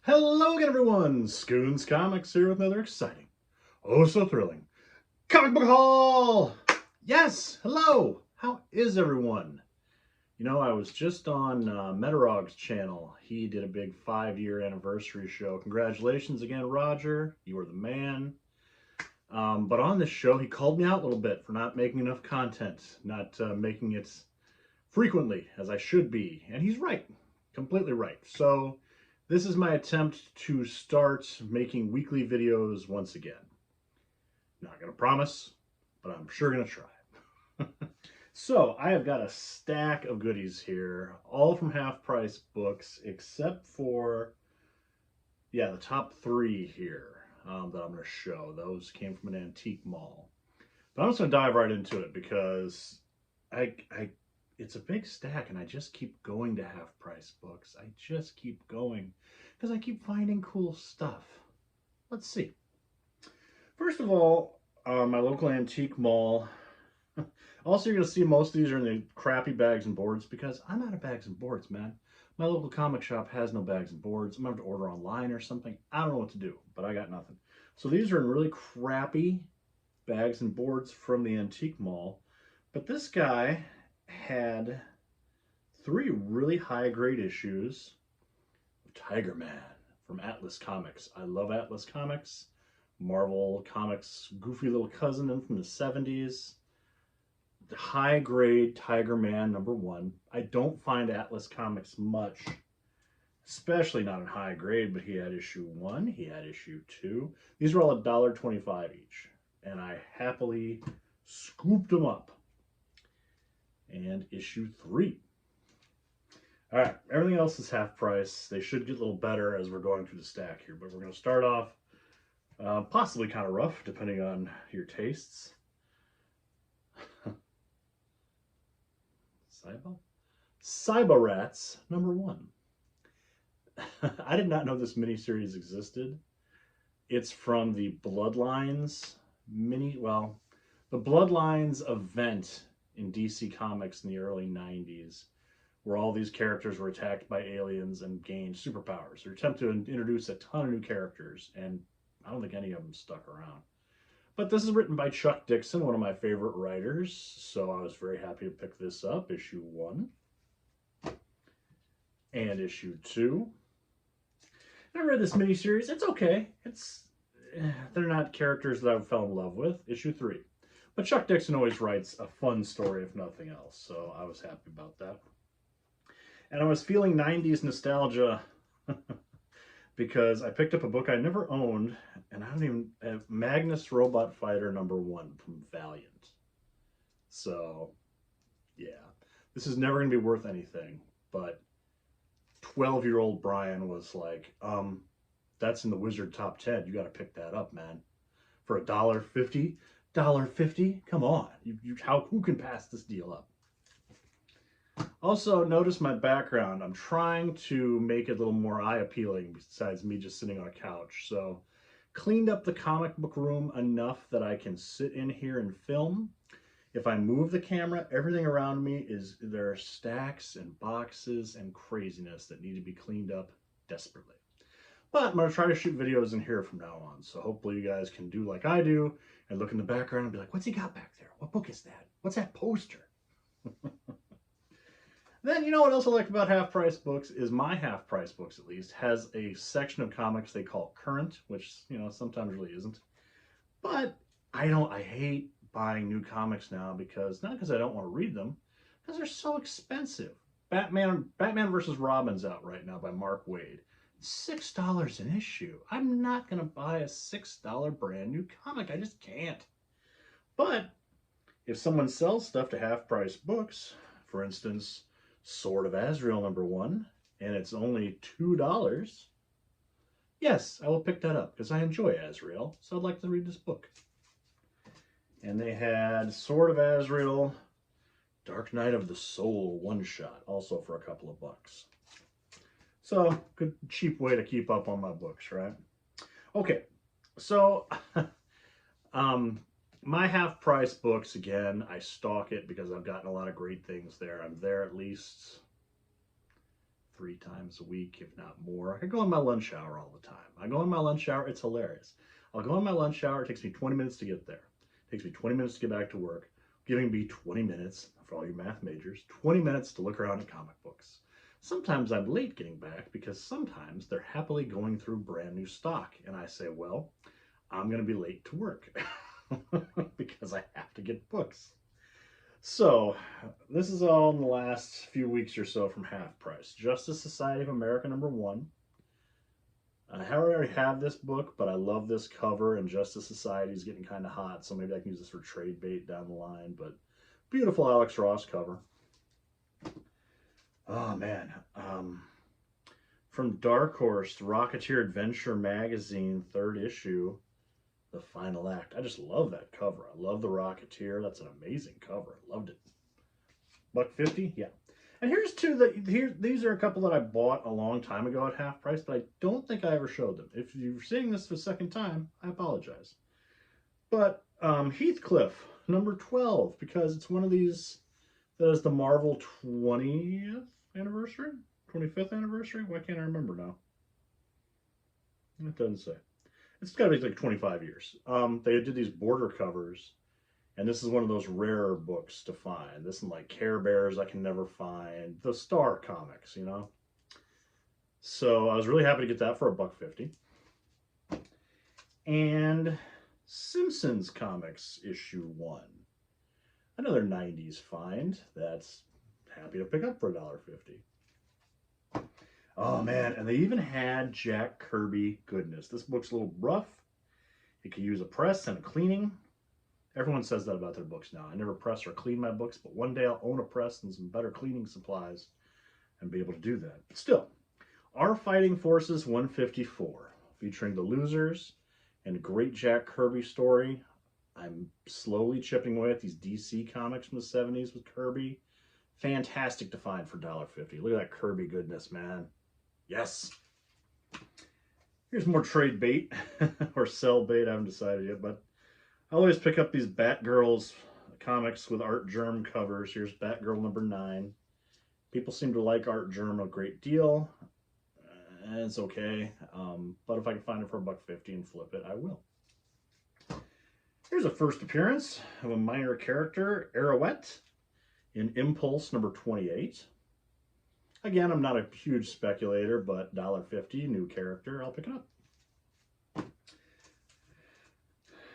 Hello again, everyone. Scoons Comics here with another exciting, oh so thrilling comic book haul. Yes, hello. How is everyone? You know, I was just on Metarog's channel. He did a big 5-year anniversary show. Congratulations again, Roger. You are the man. But on this show, he called me out a little bit for not making enough content, not making it frequently as I should be. And he's right, completely right. So this is my attempt to start making weekly videos once again. Not going to promise, but I'm sure going to try. So I have got a stack of goodies here, all from Half Price Books, except for, yeah, the top 3 here that I'm going to show. Those came from an antique mall. But I'm just going to dive right into it because it's a big stack and I just keep going to Half Price Books. I just keep going because I keep finding cool stuff. Let's see. First of all, my local antique mall. Also, you're going to see most of these are in the crappy bags and boards because I'm out of bags and boards, man. My local comic shop has no bags and boards. I'm going to have to order online or something. I don't know what to do, but I got nothing. So these are in really crappy bags and boards from the antique mall. But this guy had 3 really high grade issues of Tiger Man from Atlas Comics. I love Atlas Comics. Marvel Comics' goofy little cousin in from the 70s. The high grade Tiger Man #1. I don't find Atlas Comics much, especially not in high grade, but he had issue 1, he had issue 2. These are all $1.25 each, and I happily scooped them up. And issue 3. All right, everything else is half price. They should get a little better as we're going through the stack here, but we're going to start off possibly kind of rough, depending on your tastes. Cyber Rats #1. I did not know this miniseries existed. It's from the Bloodlines the Bloodlines event in DC Comics in the early 90s, where all these characters were attacked by aliens and gained superpowers. They attempted to introduce a ton of new characters, and I don't think any of them stuck around. But this is written by Chuck Dixon, one of my favorite writers, so I was very happy to pick this up, issue 1 and issue 2. And I read this miniseries. It's okay. They're not characters that I fell in love with. Issue 3. But Chuck Dixon always writes a fun story, if nothing else, so I was happy about that. And I was feeling 90s nostalgia because I picked up a book I never owned, and I don't even have Magnus Robot Fighter #1 from Valiant. So, yeah. This is never going to be worth anything, but 12-year-old Brian was like, that's in the Wizard top 10. You got to pick that up, man. For $1.50? $1.50? Come on. Who can pass this deal up? Also, notice my background. I'm trying to make it a little more eye-appealing besides me just sitting on a couch. So, cleaned up the comic book room enough that I can sit in here and film. If I move the camera, everything around me there are stacks and boxes and craziness that need to be cleaned up desperately. But I'm going to try to shoot videos in here from now on. So hopefully you guys can do like I do and look in the background and be like, what's he got back there? What book is that? What's that poster? Then, you know what else I like about Half Price Books is my Half Price Books, at least, has a section of comics they call current, which, you know, sometimes really isn't. But I hate buying new comics now because, not because I don't want to read them, because they're so expensive. Batman vs. Robin's out right now by Mark Waid. $6 an issue. I'm not going to buy a $6 brand new comic. I just can't. But if someone sells stuff to Half Price Books, for instance, Sword of Azrael #1, and it's only $2, yes, I will pick that up because I enjoy Azrael, so I'd like to read this book. And they had Sword of Azrael, Dark Night of the Soul one-shot, also for a couple of bucks. So, good cheap way to keep up on my books, right? Okay, so my Half Price Books, again, I stalk it because I've gotten a lot of great things there. I'm there at least 3 times a week, if not more. I go in my lunch hour all the time. I go in my lunch hour, it's hilarious. I'll go in my lunch hour, it takes me 20 minutes to get there. It takes me 20 minutes to get back to work, giving me 20 minutes, for all you math majors, 20 minutes to look around at comic books. Sometimes I'm late getting back because sometimes they're happily going through brand new stock. And I say, well, I'm going to be late to work because I have to get books. So, this is all in the last few weeks or so from Half Price. Justice Society of America #1. I already have this book, but I love this cover, and Justice Society is getting kind of hot, so maybe I can use this for trade bait down the line. But beautiful Alex Ross cover. Oh man, from Dark Horse, Rocketeer Adventure Magazine, 3rd issue, The Final Act. I just love that cover. I love the Rocketeer. That's an amazing cover. I loved it. $1.50? Yeah. And here's two that these are a couple that I bought a long time ago at Half Price, but I don't think I ever showed them. If you're seeing this for the second time, I apologize. But Heathcliff, #12, because it's one of these that is the Marvel 20th anniversary, 25th anniversary. Why can't I remember now? It doesn't say. It's got to be like 25 years. They did these border covers. And this is one of those rarer books to find. This and like Care Bears I can never find. The Star comics, you know. So I was really happy to get that for $1.50. And Simpsons Comics issue 1. Another 90s find that's happy to pick up for $1.50. Oh man, and they even had Jack Kirby goodness. This book's a little rough. It could use a press and a cleaning. Everyone says that about their books now. I never press or clean my books, but one day I'll own a press and some better cleaning supplies and be able to do that. But still, Our Fighting Forces 154, featuring the Losers and a great Jack Kirby story. I'm slowly chipping away at these DC comics from the 70s with Kirby. Fantastic to find for $1.50. Look at that Kirby goodness, man. Yes. Here's more trade bait or sell bait. I haven't decided yet, but I always pick up these Batgirls comics with Art Germ covers. Here's Batgirl #9. People seem to like Art Germ a great deal. It's okay. But if I can find it for $1.50 and flip it, I will. Here's a first appearance of a minor character, Arrowette, in Impulse #28. Again, I'm not a huge speculator, but $1.50, new character, I'll pick it up.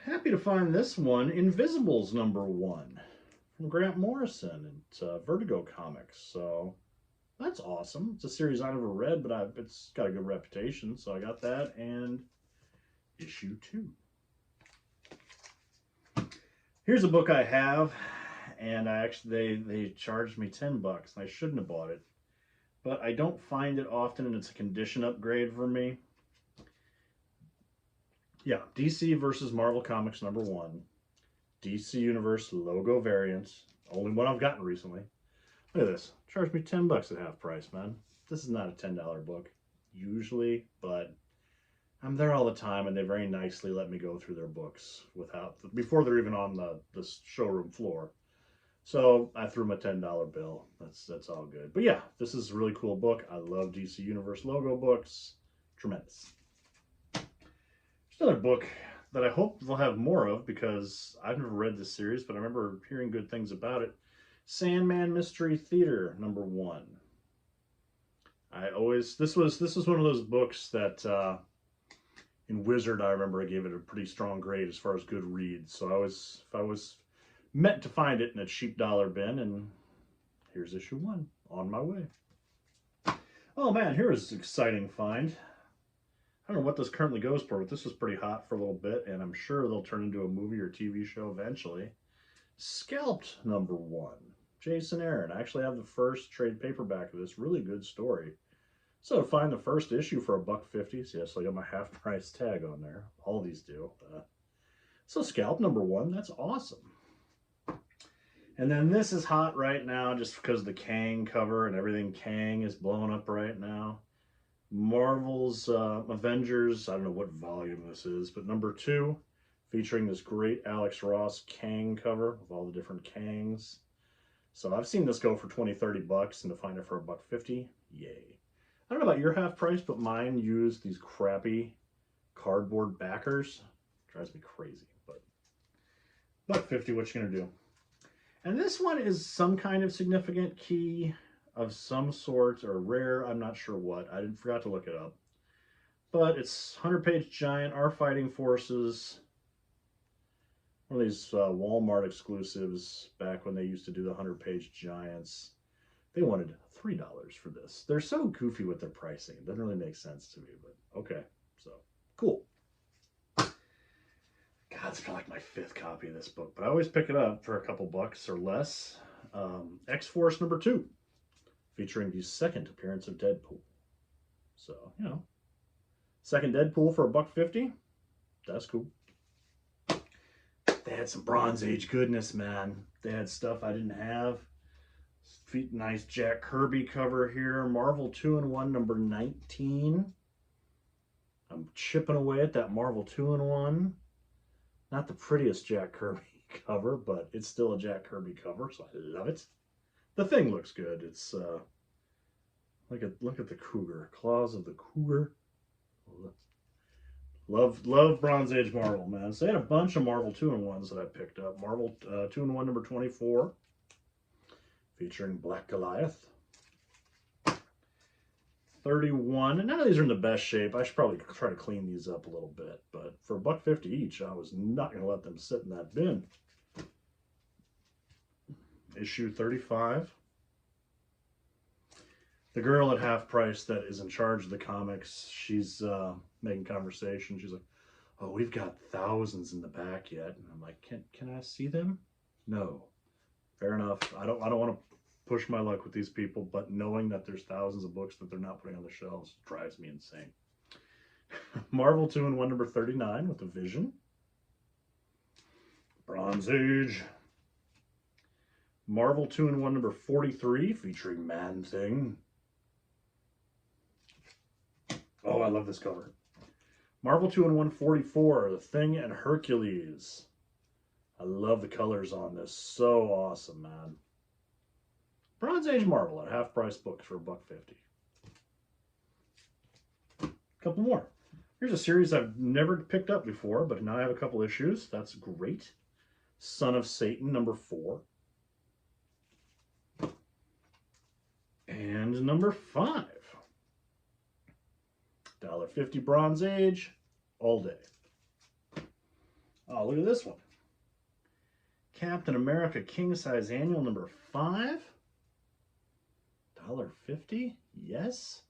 Happy to find this one, Invisibles #1, from Grant Morrison and Vertigo Comics. So that's awesome. It's a series I never read, but it's got a good reputation. So I got that and issue 2. Here's a book I have, and they charged me $10, and I shouldn't have bought it. But I don't find it often, and it's a condition upgrade for me. Yeah, DC versus Marvel Comics #1. DC Universe logo variant. Only one I've gotten recently. Look at this. Charged me $10 at Half Price, man. This is not a $10 book, usually, but I'm there all the time, and they very nicely let me go through their books before they're even on the showroom floor. So I threw them a $10 bill. That's all good. But yeah, this is a really cool book. I love DC Universe logo books. Tremendous. There's another book that I hope they'll have more of because I've never read this series, but I remember hearing good things about it. Sandman Mystery Theater #1. This was one of those books that in Wizard I remember I gave it a pretty strong grade as far as good reads. So if I was meant to find it in a cheap dollar bin, and here's issue 1 on my way. Oh man, here is an exciting find. I don't know what this currently goes for, but this was pretty hot for a little bit, and I'm sure they'll turn into a movie or TV show eventually. Scalped #1. Jason Aaron. I actually have the first trade paperback of this. Really good story. So to find the first issue for $1.50, so yes, I got my half price tag on there. All these do. So Scalped #1, that's awesome. And then this is hot right now just because of the Kang cover and everything Kang is blowing up right now. Marvel's Avengers, I don't know what volume this is, but #2, featuring this great Alex Ross Kang cover with all the different Kangs. So I've seen this go for $20, $30, and to find it for $1.50, yay. I don't know about your half price, but mine use these crappy cardboard backers. Drives me crazy, but $1.50, what you gonna do? And this one is some kind of significant key of some sort or rare. I'm not sure what. I didn't forgot to look it up. But it's 100-page giant, Our Fighting Forces. One of these Walmart exclusives back when they used to do the 100-page giants. They wanted $3 for this. They're so goofy with their pricing. It doesn't really make sense to me, but okay. So, cool. God, it's like my 5th copy of this book, but I always pick it up for a couple bucks or less. X-Force #2, featuring the 2nd appearance of Deadpool. So, you know, 2nd Deadpool for $1.50. That's cool. They had some Bronze Age goodness, man. They had stuff I didn't have. Nice Jack Kirby cover here. Marvel 2-in-1 #19. I'm chipping away at that Marvel 2-in-1. Not the prettiest Jack Kirby cover, but it's still a Jack Kirby cover, so I love it. The thing looks good. It's look at the cougar, claws of the cougar. Love Bronze Age Marvel, man. So they had a bunch of Marvel 2-in-1s that I picked up. Marvel 2-in-1 #24, featuring Black Goliath. 31, and none of these are in the best shape. I should probably try to clean these up a little bit, but for $1.50 each, I was not going to let them sit in that bin. Issue 35. The girl at half price that is in charge of the comics, she's making conversation. She's like, "Oh, we've got thousands in the back yet." And I'm like, "Can I see them?" No. Fair enough. I don't want to push my luck with these people, but knowing that there's thousands of books that they're not putting on the shelves drives me insane. Marvel 2-in-1 #39 with the Vision. Bronze Age. Marvel 2-in-1 #43 featuring Man-Thing. Oh, I love this cover. Marvel 2-in-1 #44, The Thing and Hercules. I love the colors on this. So awesome, man. Bronze Age Marvel at half price books for $1.50. Couple more. Here's a series I've never picked up before, but now I have a couple issues. That's great. Son of Satan #4. And #5. $1.50 Bronze Age, all day. Oh, look at this one. Captain America King Size Annual #5. $1.50? Yes.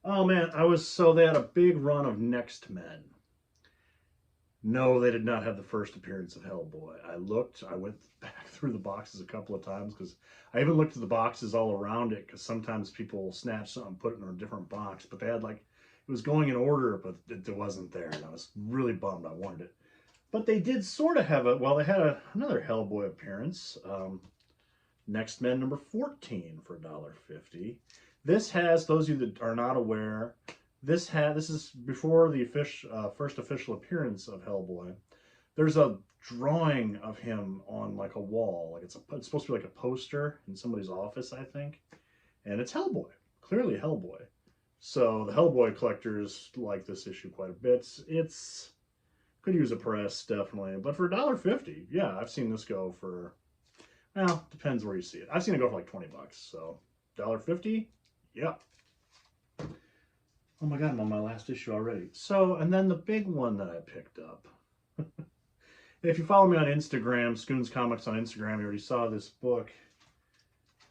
Oh man, they had a big run of Next Men. No, they did not have the first appearance of Hellboy. I went back through the boxes a couple of times because I even looked at the boxes all around it because sometimes people snatch something and put it in a different box, but they had it was going in order, but it wasn't there, and I was really bummed. I wanted it. But they did sort of have they had another Hellboy appearance. Next Men #14 for $1.50. This has, those of you that are not aware, this is before the first official appearance of Hellboy. There's a drawing of him on a wall, it's supposed to be like a poster in somebody's office, I think, and it's Hellboy, clearly Hellboy. So the Hellboy collectors like this issue quite a bit. It's could use a press, definitely, but for $1.50, yeah, I've seen this go for, well, depends where you see it. I've seen it go for like $20, so $1.50, yeah. Oh my God, I'm on my last issue already. So, and then the big one that I picked up. If you follow me on Instagram, Scoons Comics on Instagram, you already saw this book.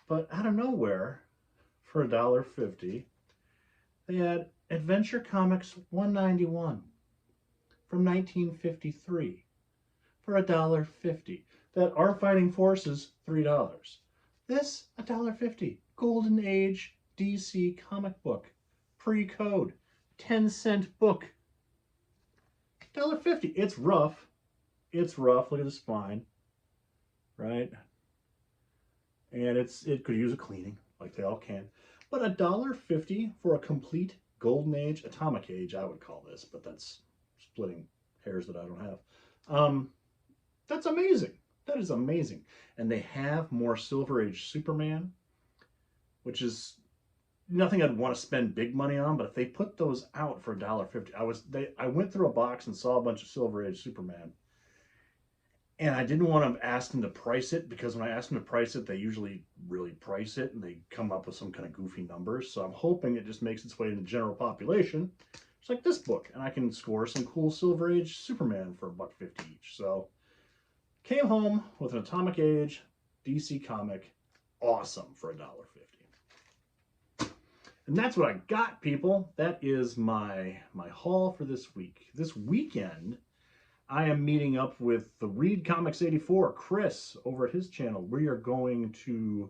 But out of nowhere, for $1.50, they had Adventure Comics 191 from 1953 for $1.50. That Our Fighting Forces, $3. This, $1.50. Golden Age DC comic book. Pre-code. 10-cent book. $1.50. It's rough. It's rough. Look at the spine. Right? And it could use a cleaning, like they all can. But $1.50 for a complete Golden Age, Atomic Age, I would call this, but that's splitting hairs that I don't have. That's amazing. That is amazing. And they have more Silver Age Superman, which is nothing I'd want to spend big money on, but if they put those out for $1.50, I went through a box and saw a bunch of Silver Age Superman, and I didn't want to ask them to price it because when I ask them to price it, they usually really price it and they come up with some kind of goofy numbers. So I'm hoping it just makes its way to the general population. It's like this book, and I can score some cool Silver Age Superman for $1.50 each. So came home with an Atomic Age DC comic, awesome for $1.50. And that's what I got, people. That is my haul for this week. This weekend, I am meeting up with the Read Comics 84, Chris, over at his channel. We are going to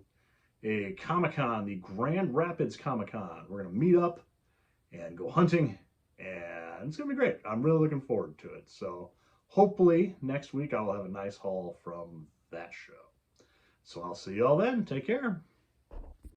a Comic-Con, the Grand Rapids Comic-Con. We're going to meet up and go hunting, and it's going to be great. I'm really looking forward to it. So hopefully next week I will have a nice haul from that show. So I'll see you all then. Take care.